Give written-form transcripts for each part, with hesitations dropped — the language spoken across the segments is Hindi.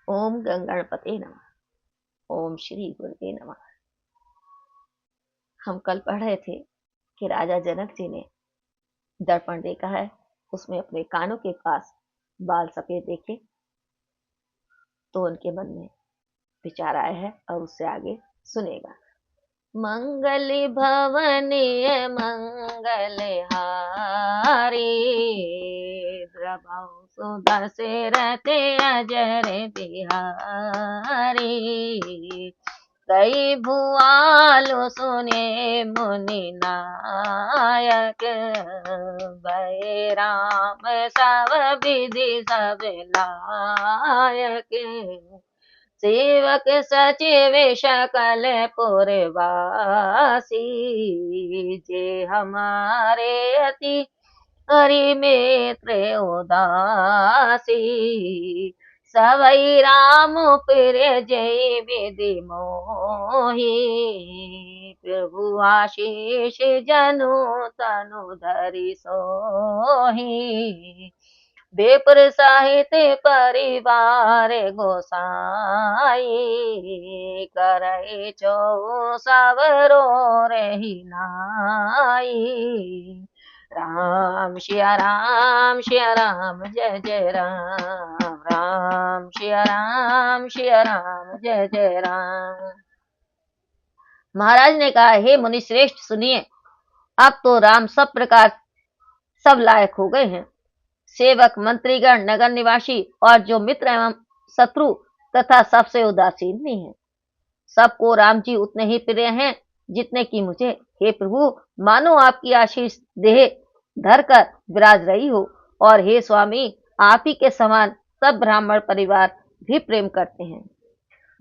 ओम गंगणपते नमः। ओम श्री गुरुवे नमः। हम कल पढ़ रहे थे कि राजा जनक जी ने दर्पण देखा है, उसमें अपने कानों के पास बाल सफेद देखे तो उनके मन में विचार आया है और उससे आगे सुनेगा। मंगल भवनीय मंगल हारी, द्रवहु सुदशरथ अजर बिहारी। कई भुआलो सुने मुनि नायक, भय राम सब विधि सब लायक। सेवक सचिव सकल पुरवासी, जे हमारे अति हरि मित्र उदासी। सवै राम प्रिय जय विधि मोहि, प्रभु आशीष जनु तनु धरि सोहि। विप्र सहित परिवार गोसाई, करई चौ सवरो रही नाई। राम सिया राम जय जय राम, राम सिया राम जय जय राम। महाराज ने कहा, हे मुनि श्रेष्ठ सुनिए, अब तो राम सब प्रकार सब लायक हो गए हैं। सेवक, मंत्रीगण, नगर निवासी और जो मित्र एवं शत्रु तथा सबसे उदासीन भी हैं, सबको राम जी उतने ही प्रिय हैं जितने कि मुझे। हे प्रभु, मानो आपकी आशीष देह धरकर विराज रही हो, और हे स्वामी, आप ही के समान सब ब्राह्मण परिवार भी प्रेम करते हैं।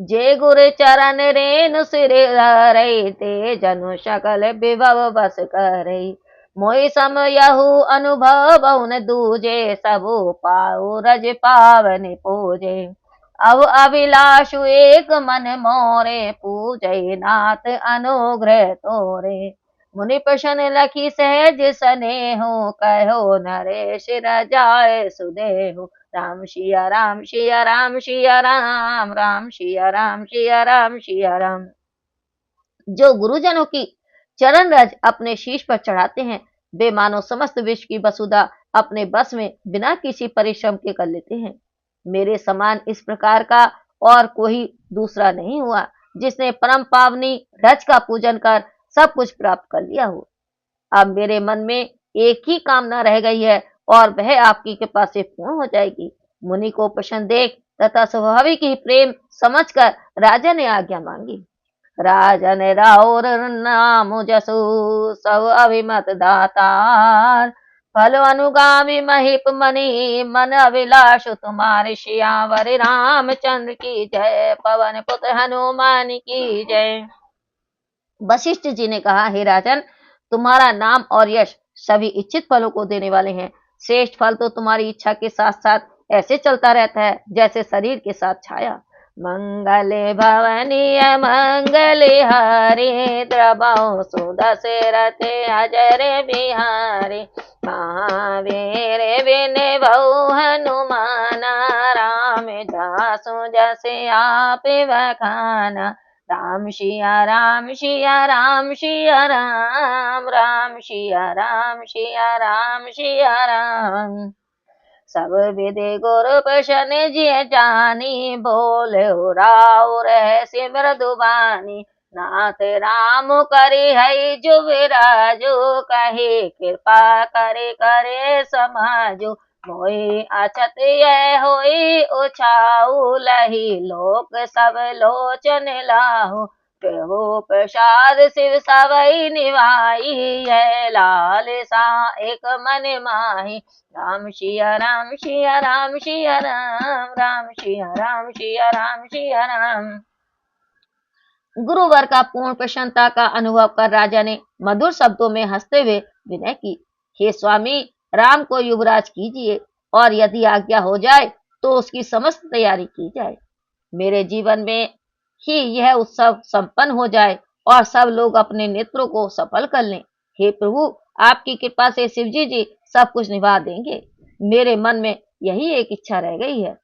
जय गुरु चरण रेणु सिर धरई, ते जनु सकल विभव बस करई। मोहि सम यहु अनुभव बहुन दूजे, सबो पाऊ रज पावन पूजे। अब अभिलाषु एक मन मोरे, पूजय नाथ अनुग्रह तोरे। मुनि प्रसन्न लखी सहज स्नेहु, कहो नरेश रजाय सुदेहु। राम सिया राम सिया राम सिया राम, राम सिया राम सिया राम सिया राम। जो गुरुजनों की चरण रज अपने शीश पर चढ़ाते हैं, वे मानो समस्त विश्व की वसुधा अपने बस में बिना किसी परिश्रम के कर लेते हैं। मेरे समान इस प्रकार का और कोई दूसरा नहीं हुआ, जिसने परम पावनी रज का पूजन कर सब कुछ प्राप्त कर लिया हो। अब मेरे मन में एक ही कामना रह गई है, और वह आपकी कृपा से पूर्ण हो जाएगी। मुनि को प्रसन्न देख तथा स्वाभाविक ही प्रेम समझकर राजा ने आज्ञा मांगी। राजन राउर नाम जसु, सब अभिमत दातार। फल अनुगामी महिप मणि, मन अभिलाष तुम्हारे। श्यावर रामचंद्र की जय, पवन पुत्र हनुमान की जय। वशिष्ठ जी ने कहा, हे राजन, तुम्हारा नाम और यश सभी इच्छित फलों को देने वाले हैं। श्रेष्ठ फल तो तुम्हारी इच्छा के साथ साथ ऐसे चलता रहता है जैसे शरीर के साथ छाया। मंगल भवनीय मंगल हारी, द्रवहु सुदशरथ अजर बिहारी। महावीर विनय बहु हनुमाना, राम जासु जस आप बखाना। राम सिया राम सिया राम सिया राम, राम सिया राम सिया राम सिया राम। सब विधि गुरु प्रसन्न जिय जानी, बोले राव रहस्य मृदुबानी। नाथ राम करी है जो विराजो, कहे कृपा करे करे समाजो। मोहि अचत यह होई उछाऊ, लही लोक सब लोचन लाहू। प्रभु प्रसाद शिव सवै निभाई, है लाल सा एक मन माही। राम सिया राम सिया राम सिया राम, राम सिया राम सिया राम सिया राम। गुरुवर का पूर्ण प्रसन्नता का अनुभव कर राजा ने मधुर शब्दों में हंसते हुए विनय की, हे स्वामी, राम को युवराज कीजिए, और यदि आज्ञा हो जाए तो उसकी समस्त तैयारी की जाए। मेरे जीवन में ही यह उत्सव संपन्न हो जाए और सब लोग अपने नेत्रों को सफल कर लें। हे प्रभु, आपकी कृपा से शिवजी जी सब कुछ निभा देंगे। मेरे मन में यही एक इच्छा रह गई है।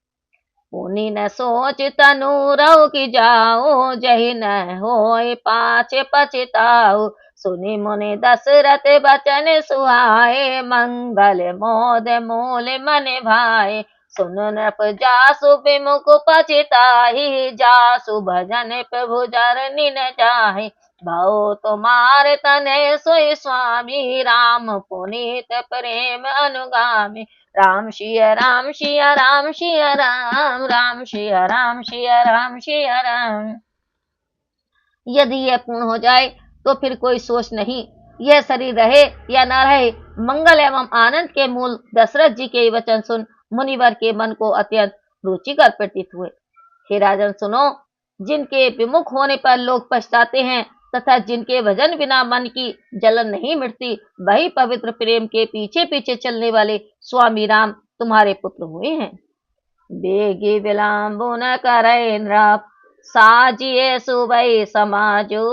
पुनि न सोच तनु रऊ की जाओ, जहि न होय पाछे पछताओ। सुनि मुनि दशरथ बचन सुहाए, मंगल मोद मूल मन भाए। सुन नृप जासु विमुख पछताहि, जासु भजन प्रभु चरनि न जाहि। भव तुम्हार तनय सोई स्वामी, राम पुनीत प्रेम अनुगामी। राम सिया राम सिया राम सिया राम, राम सिया राम सिया राम सिया राम। यदि यह पूर्ण हो जाए तो फिर कोई सोच नहीं, यह शरीर रहे या न रहे। मंगल एवं आनंद के मूल दशरथ जी के वचन सुन मुनिवर के मन को अत्यंत रुचिकर प्रतीत हुए। हे राजन सुनो, जिनके विमुख होने पर लोग पछताते हैं तथा जिनके भजन बिना मन की जलन नहीं मिटती, वही पवित्र प्रेम के पीछे पीछे चलने वाले स्वामी राम तुम्हारे पुत्र हुए हैं। बेगी विलाम्बु न करे नृप, साजिए सुबह समाजो।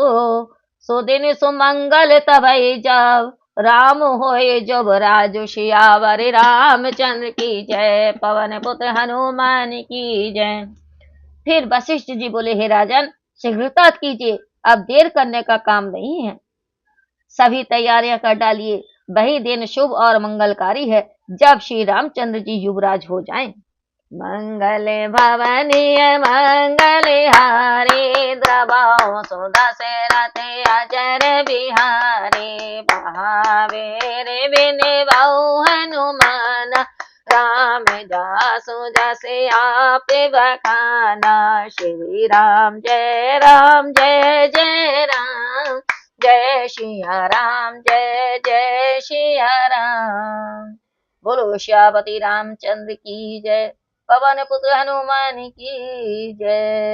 सुदिन सुमंगल तबई जब, राम होए जब राजो। सियावर रामचंद्र की जय, पवन पुत्र हनुमान की जय। फिर वशिष्ठ जी बोले, हे राजन शीघ्रता कीजिए, अब देर करने का काम नहीं है। सभी तैयारियां कर डालिए, वही दिन शुभ और मंगलकारी है जब श्री रामचंद्र जी युवराज हो जाएं। मंगल भवनीय मंगल हारी, द्रवाओ सुदशरथ अजर बिहारी। महावीर बिन बहु हनुमान, राम जासु जसे आप बखाना। श्री राम जय जय राम, जय सिया राम जय जय सिया राम। बोलो श्यापति रामचंद्र की जय, पवन पुत्र हनुमान की जय।